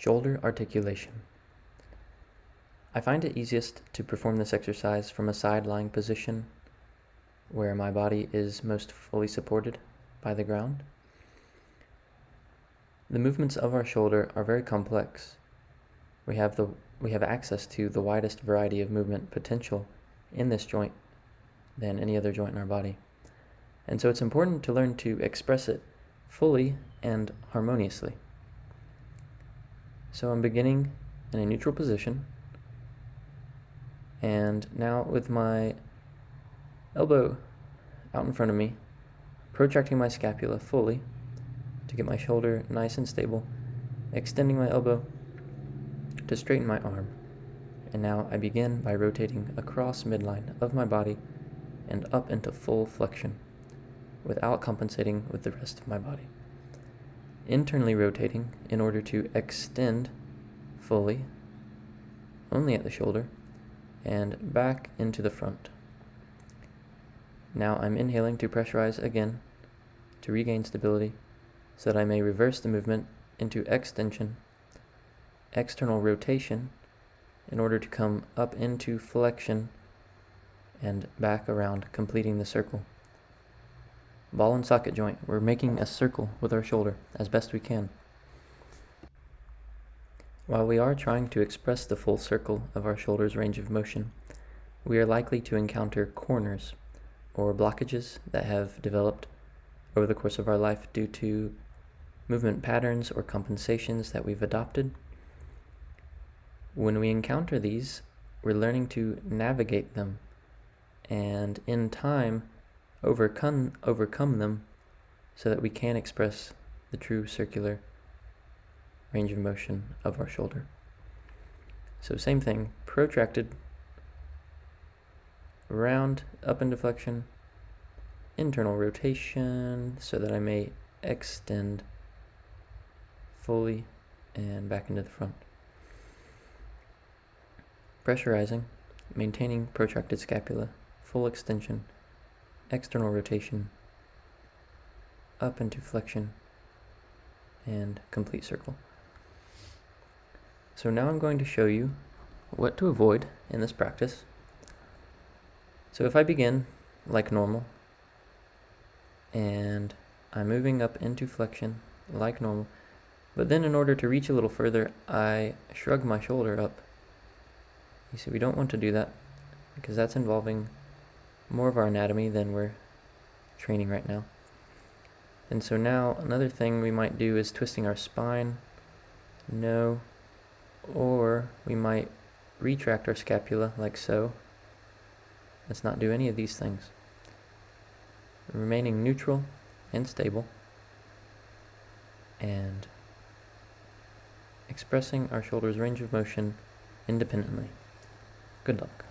Shoulder articulation. I find it easiest to perform this exercise from a side-lying position where my body is most fully supported by the ground. The movements of our shoulder are very complex. We have access to the widest variety of movement potential in this joint than any other joint in our body. And so it's important to learn to express it fully and harmoniously. So I'm beginning in a neutral position, and now with my elbow out in front of me, protracting my scapula fully to get my shoulder nice and stable, extending my elbow to straighten my arm. And now I begin by rotating across midline of my body and up into full flexion without compensating with the rest of my body. Internally rotating in order to extend fully, only at the shoulder, and back into the front. Now I'm inhaling to pressurize again to regain stability so that I may reverse the movement into extension, external rotation in order to come up into flexion and back around, completing the circle. Ball and socket joint, we're making a circle with our shoulder as best we can. While we are trying to express the full circle of our shoulder's range of motion, we are likely to encounter corners or blockages that have developed over the course of our life due to movement patterns or compensations that we've adopted. When we encounter these, we're learning to navigate them and in time overcome them so that we can express the true circular range of motion of our shoulder. So same thing, protracted, round, up into flexion, internal rotation so that I may extend fully and back into the front. Pressurizing, maintaining protracted scapula, full extension, external rotation, up into flexion, and complete circle. So now I'm going to show you what to avoid in this practice. So if I begin like normal, and I'm moving up into flexion like normal, but then in order to reach a little further, I shrug my shoulder up. You see, we don't want to do that because that's involving more of our anatomy than we're training right now. And so now another thing we might do is twisting our spine. No. Or we might retract our scapula like so. Let's not do any of these things. Remaining neutral and stable and expressing our shoulder's range of motion independently. Good luck.